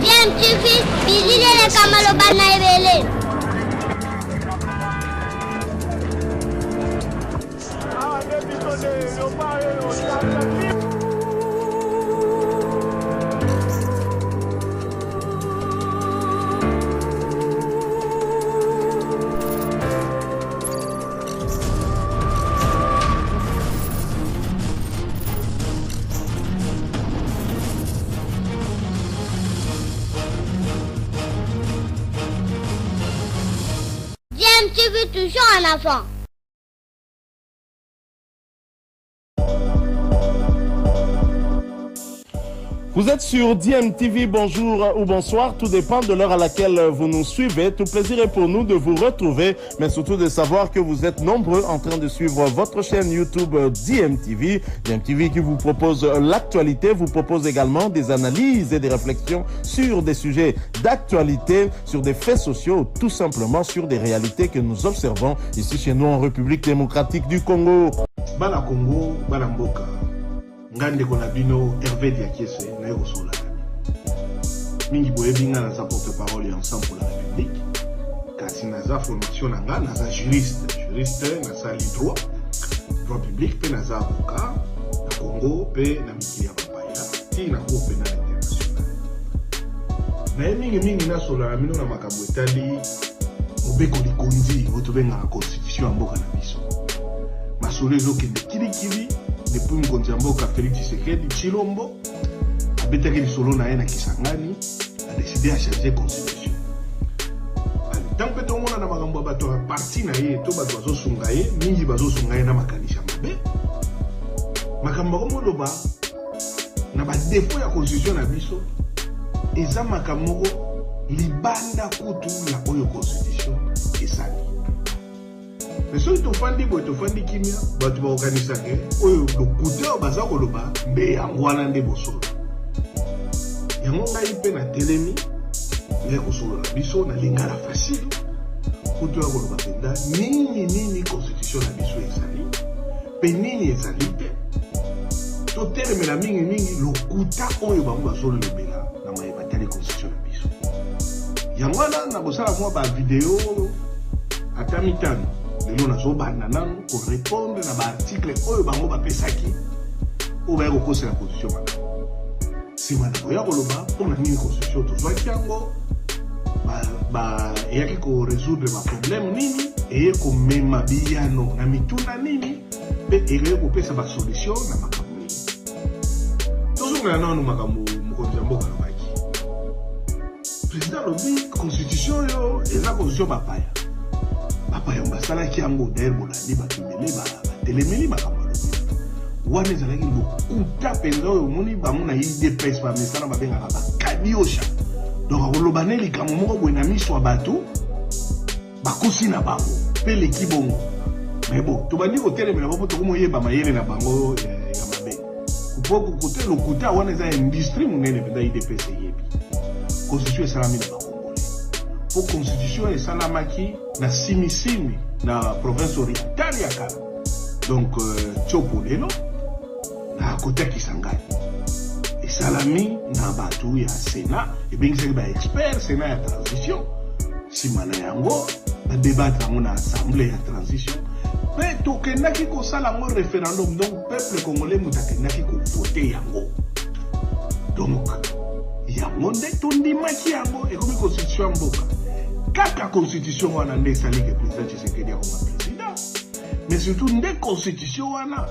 DMTV, bilile kamalo bana ebele. DMTV toujours en avant. Vous êtes sur DMTV, bonjour ou bonsoir, tout dépend de l'heure à laquelle vous nous suivez. Tout plaisir est pour nous de vous retrouver, mais surtout de savoir que vous êtes nombreux en train de suivre votre chaîne YouTube DMTV. DMTV qui vous propose l'actualité, vous propose également des analyses et des réflexions sur des sujets d'actualité, sur des faits sociaux, tout simplement sur des réalités que nous observons ici chez nous en République démocratique du Congo. Bala Congo, Bala Mboka. Ngande kona bino Hervé Diakese na yosola mingi boye binga na sa porte-parole ensemble pour la République kasi na za formation na nga na za juriste na sa droit public pe na za avocat na Congo pe na miki ya papaya ti na cour pénale internationale na mingi na sola mino na makambo etali mobeko likonzi otobenga na constitution ya mboka na biso masolo ezokende kilikili depuis Mkonzi Mboka Félix Tshisekedi Chilombo abetaki lisolo na ye na Kisangani a décidé à changer la constitution. Tant que tout le monde a makambo bato parti na ye to bato bazosunga ye mingi bazosunga ye na makanisa mabe makambo komoloba na ba défaut ya constitution na biso eza makambo libanda kutu na oyo constitution esali. Mais si tu fais kimia, tu vas organiser le couteau baza koloba mbe yangwana nde bosolo. Yango ngai pe na telemi, ngai kosolo na biso na lingala facile. Couteau ya koloba penda nini constitution na biso ezali. Pe nini ezali pe. To telemela mingi le couteau oyo bango bazolo lebela na mayeba tali constitution na biso. Yangwana na bosala mwa ba vidéo atamitano. Lelo nazo banda nanu ko répondre na ba article oyo bango ba pesaki o ba ko la constitution maka si mana ko ya koloba pour la mini constitution to zwa kiango ba yaki ko résoudre ba problème nini et ko mema biano na mituna nini pe ere ko pesa ba solution na makambo nini to zonga nanu makambo Mokonzi Mboka na baki président lobi constitution yo eza constitution bapaya papa yamba sala kiango d'ailleurs bolandi batumele ba telemeli makamalo wana ezalaki lokuta penza oyo moni bamona IDPS ba mesana babengaka ba kadiosha donc akolobane likambo moko boye na miso ya bato bakosi na bango mpe leki bongo mais bon tobandi kotelemela bango tokomoyeba mayele na bango ya mabe po kote lokuta wana eza industrie monene mpenza IDPS eyebi constitution esalami na bango pour constitution et salamaki na simisimi na province orientale ya kala donc Tchopo lelo na côté Kisangani et salami na batu ya Sénat et bien c'est ba expert Sénat ya transition simana yango ba débattre na assemblée ya transition mais tokendaki ko sala ngo référendum donc peuple congolais mutakendaki ko voter yango donc yango nde tondimaki yango ekomi constitution mboka kaka constitution wana nde esali ke président Tshisekedi akoma président mais surtout nde constitution wana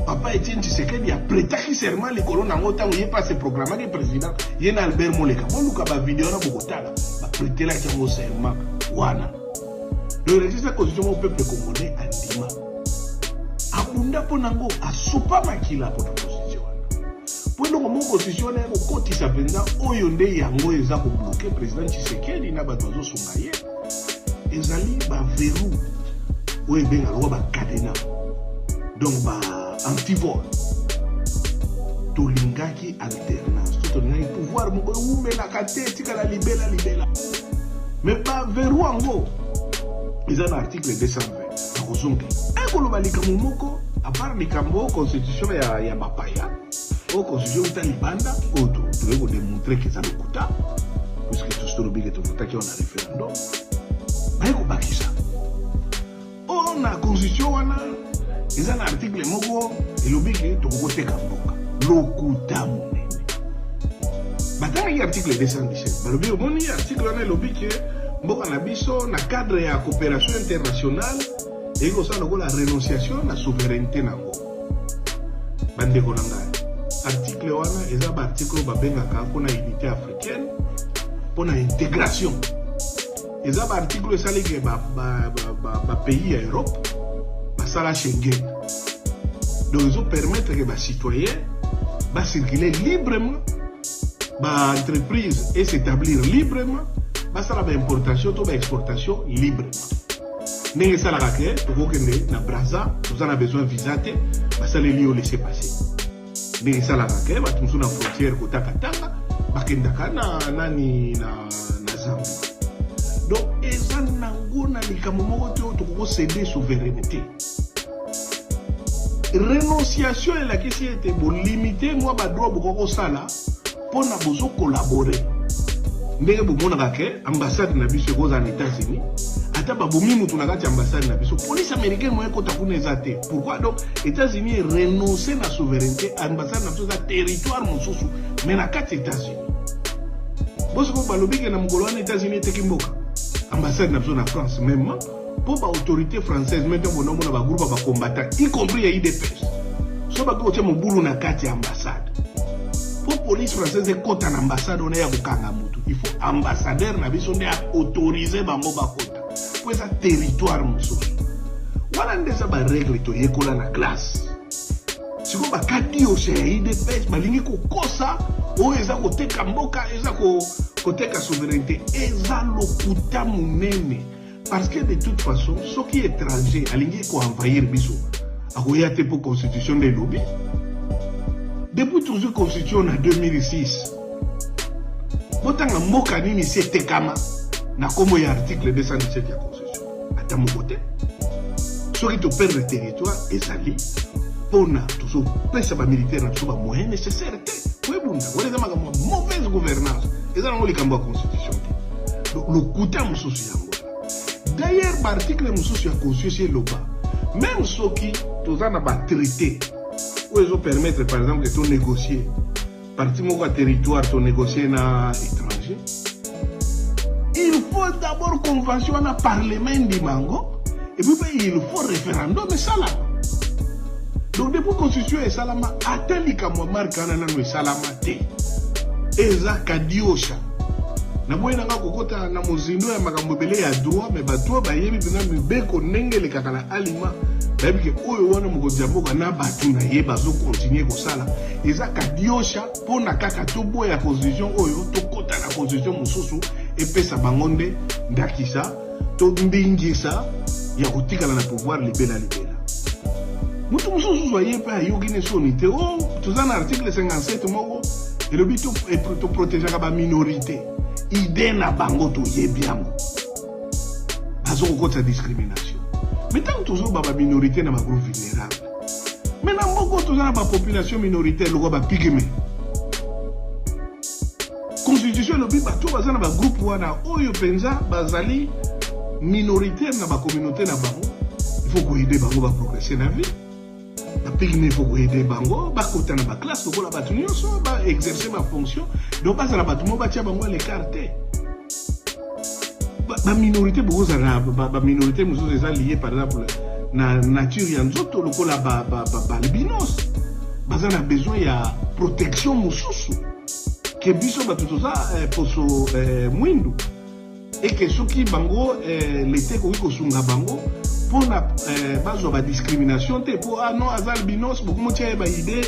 papa Etienne Tshisekedi apretaki serment likolo nango ntango ye pas se proclamaki président ye na Albert Moleka boluka ba video na bokotala bapretelaki yango serment wana donc la constitution au peuple congolais andima abunda mpo nango asupa makila mpo na constitution wana po mon constitution na kokotisa mpenza oyo nde yango eza kobloke président Tshisekedi na bato bazosunga ye ezali baverrou oyo ebenga loko bakadena donc antivol tolingaki alternance to tolingaki pouvoir moko eumelaka te etikala libela mais baverrou yango eza na article 220 nakozonga ekoloba likambo moko apart likambo constitution ya bapaya au constitution talibanda au tu veux démontrer que ça le coûte puisque tout ce lobby que tu votes qui on a référendum ba ko bakisa on a constitution on a ils ont un article moko et lobby que tu votes kamboka le coût monene batanga article 217 ba lobby moni article on a lobby que mboka na biso na cadre ya coopération internationale et ko ça la renonciation la souveraineté nango bande ko nanga article wana eza ba article ba bengaka pona unité africaine pona intégration eza ba article sali ke ba pays ya Europe ba sala Schengen donc ils permettre que ba citoyens ba circuler librement ba entreprise et s'établir librement ba sala ba importation to ba exportation librement ndenge esalaka ke tokokende na Brazza tozala besoin visa te basaleli yo laisser passer ndenge esalaka ke bato mosusu na frontière kotakatanga bakendaka na nani na Zambie donc eza nango na likambo moko te oyo tokokosede souveraineté renonciation elakisi ete bolimite mwa badroit bokokosala mpona bozokolabore ndenge bomonaka ke ambassade na biso ekozala na États-Unis ata babomi mutu na kati ya ambassade na biso police américaine moye kota kuna eza te pourquoi donc États-Unis renoncer na souveraineté ambassade na biso eza territoire mosusu mais na kati États-Unis bosoko balobi ke na mokolo wana États-Unis eteki mboka ambassade na biso na France même po baautorité française maintenant bonomona bagroupe ya bacombattant y compris ya IDPS so bakotia mobulu na kati ya ambassade po police française ekota na ambassade ona ya kokanga mutu il faut ambassadeur na biso nde autoriser bango bakota po eza territoire mosusu wana nde eza baregle toyekola na classe siko bakati yose ya IDPS balingi kokosa oyo eza koteka mboka eza koteka souveraineté eza lokuta monene parce que de toute façon soki étranger alingi koenvahir biso akoya te po constitution de lobby depuis toujours constitution en 2006 botanga mboka nini se tekama na komo ya article 217 ya constitution ata moko te soki toperdre territoire ezali pona tozopesa bamilitaire na biso bamoyen nécessaire te koyebunda wana eza makambo ya mauvaise gouvernance eza nango likambo ya constitution te lokuta mosusu yango d'ailleurs baarticle mosusu ya constitution eloba même soki toza na batraité oyo ezopermettre par exemple que tonégocier parti moko ya territoire tonégocier na étranger il faut d'abord convention wana parlement ndimango et puis il faut référendum esalama donc depuis constitution esalama ata likambo marka wana nano esalama te eza kadiosha na boye nanga kokota na mozindo ya makambo ebele ya droit mais bato bayebi mpena mibeko ndenge elekaka na alima bayebi ke oyo wana mokonzi ya mboka na bato na ye bazokontinue kosala eza kadiosha mpona kaka toboya constitution oyo tokota na constitution mosusu epesa bango nde ndakisa to mbingisa ya kotikala na pouvoir libela mutu mosusu aye mpe ayoki ne soni te toza na article 57 moko elobi toprotegeaka baminorité ide na bango toyebi yango bazokokotisa discrimination mais ntango tozoba baminorité na bagroupe vulnérable mais na moko toza na bapopulation minoritaire lokwa bapigme constitution elobi bato baza na bagroupe wana oyo mpenza bazali minoritaire na bacommunauté na bango il faut koyede bango baprogresse na vie bapigme il faut koyede bango bakota na baklasse lokola bato nyonso baexerce bafonction donc bazala bato mo batia bango l'écart te baminorité bokozala baminorité mosusu eza lié par exemple na nature ya nzoto lokola balbinos baza na besoin ya protection mosusu ke biso bato toza poso mwindu eke soki bango lete koki kosunga bango mpona bazwa badiscrimination te mpo non aza albinos bokomotia ye baide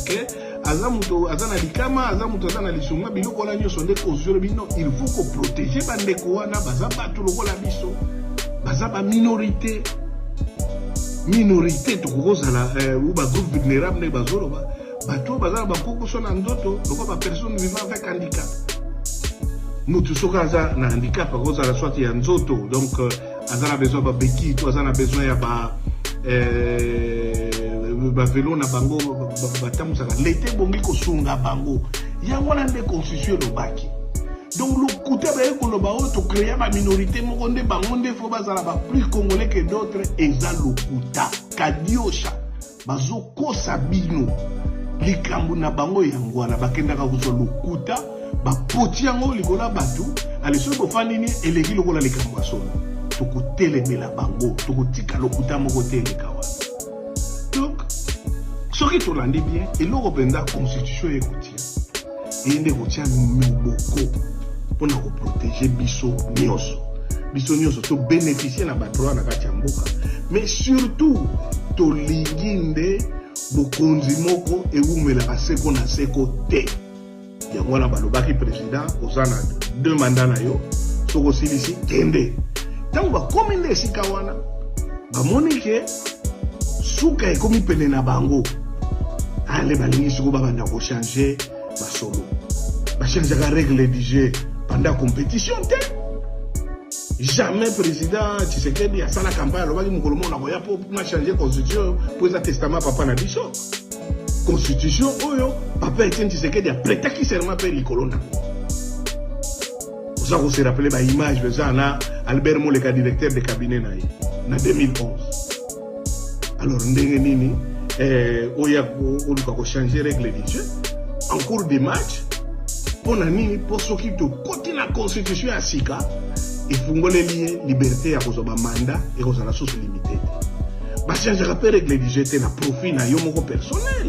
ke aza moto aza na likama aza moto aza na lisunga biloko wana nyonso nde constitution bino il faut koprotege bandeko wana baza bato lokola biso baza baminorité tokokozala ou bagroupe vulnérable nde bazoloba bato baza na bakokoso na nzoto lokola bapersone vivant avec handicap mutu soki aza na handicap akozala soit ya nzoto donc aza na besoin babeki to aza na besoin ya bavelo na bango batamusaka lete bongi kosunga bango yango na nde constitution lobaki. Donc lokuta baye koloba o to créer ba minorité moko nde bango nde fo bazala ba plus congolais que d'autres eza lokuta kadiosha bazokosa bino likambo na bango yango wana bakendaka kozwa lokuta bapoti yango likola batu aliso bofani ni eleki lokola likambo ya solo tokotelemela bango tokotika lokuta moko te likawa. Donc soki tolandi bien eloko penza constitution ekotia eyende kotia moboko mpona koprotege biso nyonso to bénéficier na badroit na kati ya mboka, mais surtout tolingi nde bokonzi moko ewumelaka seko na seko te. Yango wana balobaki président oza na 2 mandats na yo soko osilisi kende. Ntango bakomi nde esika wana bamoni ke suka ekomi pene na bango ale balingi siko babanda kochange basolo bachangeaka règle du jeu pendant compétition te. Jamais président Tshisekedi a fait la campagne alobaki mokolo moko nakoya po na changer constitution po eza testament papa na biso. Constitution oyo papa Etienne Tshisekedi a prêtaki serment pe likolo na oza se rappeler ba image beza na Albert Moleka directeur de cabinet na ye na 2011. Alors ndenge nini oya oluka ko changer règle du jeu en cours de match pona nini po soki to koti na constitution ya sika ifungole lié liberté ya kozoba mandat et kozala source limitée. Ba changer pe règle du jeu na profit na yo moko personnel.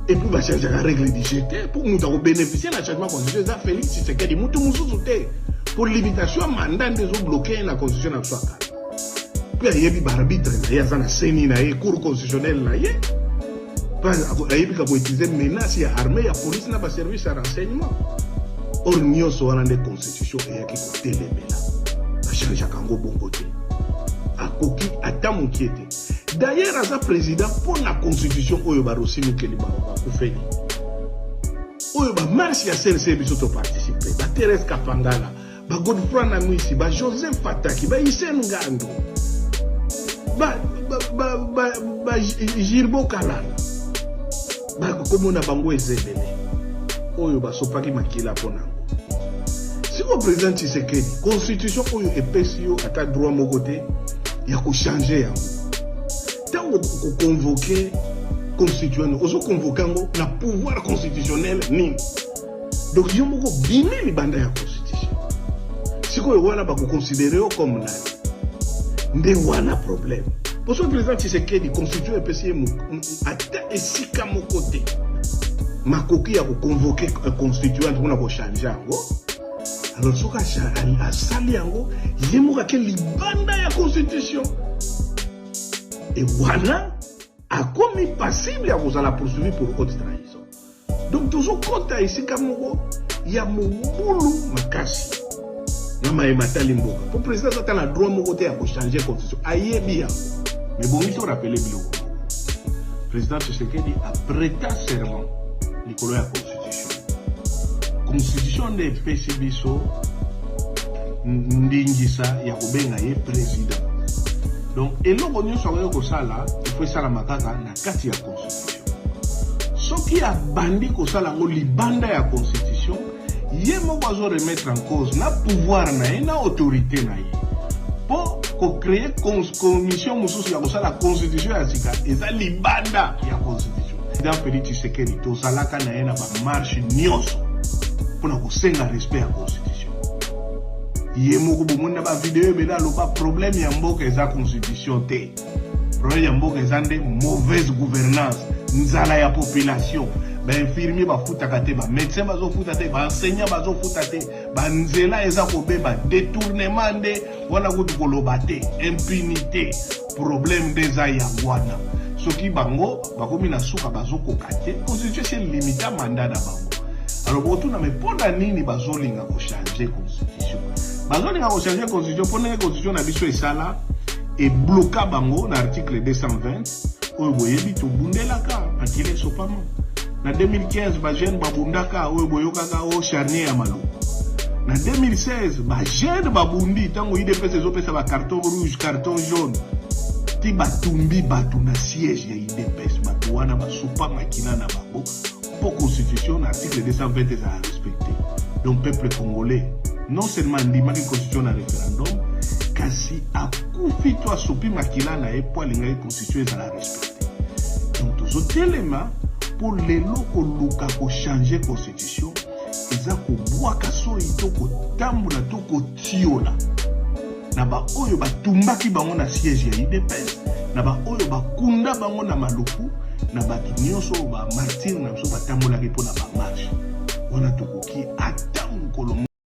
Et puis ba changer la règle du jeu pour nous bénéficier de la changement constitutionnel ça Félix Tshisekedi mutu mususu te pour limitation mandat des bloquer la constitution na swaka. Puis il y a des arbitres na ya sana seni na ye cour constitutionnel na ye. Pas ayebi ka utiliser menace ya armée ya police na ba service à renseignement. Or nyonso wana nde constitution eyaki kotelemela bachange kango bongo te akoki ata mokie te. D'ailleurs aza président pour la constitution oyo barosi mokeli bakufeli oyo bamarche ya CNC biso to participer ba Thérèse Kapangala ba Godfrey Namwisi ba Joseph Fataki ba Hissène Ngando ba Gilbo Kalala ba komona bango ezebele oyo basopaki makila pona. Si le président Tshisekedi, constitution oyo epesi yo ata droit moko te ya ko changer yango. Tango ko convoquer constituant, ozo convoquer ngo na pouvoir constitutionnel nini. Donc yo moko bimi libanda ya constitution. Siko wana ba ko considérer comme na nde wana problème. Pour ce président Tshisekedi constitution epesi mu ata esika moko te. Makoki ya ko convoquer un constituant pour na ko changer yango. Alors soka a sali yango yemoka ke libanda ya constitution et wana a commis passible ya kozala poursuivi pour haute trahison. Donc toujours kota esika moko ya mobulu makasi na maemata limboka pour président ata na droit moko te ya ko changer constitution ayebi yango. Mais bon il faut rappeler biloko président Tshisekedi a prêté serment likolo ya constitution. Constitution de epesi biso ndingisa ya kobenga ye président. Donc eloko nyonso oyo kosala il faut sala makaka na kati ya constitution. Soki abandi kosala ngo libanda ya constitution ye moko azo remettre en cause na pouvoir na ye na autorité na ye po ko créer commission mususu ya kosala constitution ya sika eza libanda ya constitution. Dans Félix Tshisekedi tozalaka na ye na ba marche nyonso pour nous senga respect à la constitution. Il y a beaucoup de vidéos mais là le problème y a mboka eza constitution té. Problème y a mboka eza de mauvaise gouvernance, nzala ya population. Ba infirmier ba futaka te, ba médecin ba zo futaka te, ba enseignant ba zo futaka te, ba nzela eza ko beba détournement de wana kutu koloba te, impunité, problème des ayangwana. Soki bango bakomi na suka bazo kokate, constitution c'est limité mandat na bango. Alors, pour tout le monde, pour nini bazolinga ko changer constitution. Bazolinga ko changer constitution pour que constitution na biso esala et bloquer bango na article 220 oyo boyebi to bundelaka akile sopama. Na 2015 ba jeune babundaka oyo boyokaka o charnier ya maluku. Na 2016 ba jeune babundi tango IDPS ezopesa ba carton rouge, carton jaune. ti batumbi batu na siège ya IDPS batu wana basupa makina na bango pour constitution na article 220 à respecter. Donc peuple congolais non seulement ndima ki constitution na référendum kasi akufi to asupi makila na e po linga constitution à respecter. Donc tous autres éléments pour les locaux luka ko changer constitution eza ko bwaka so ito ko tambula to ko tiola na ba oyo batumbaki bango na siège ya IDPS na ba oyo bakunda bango na maluku na batu nyonso ba martyr na so batambolaki mpona ba marche wana tokoki ata mokolo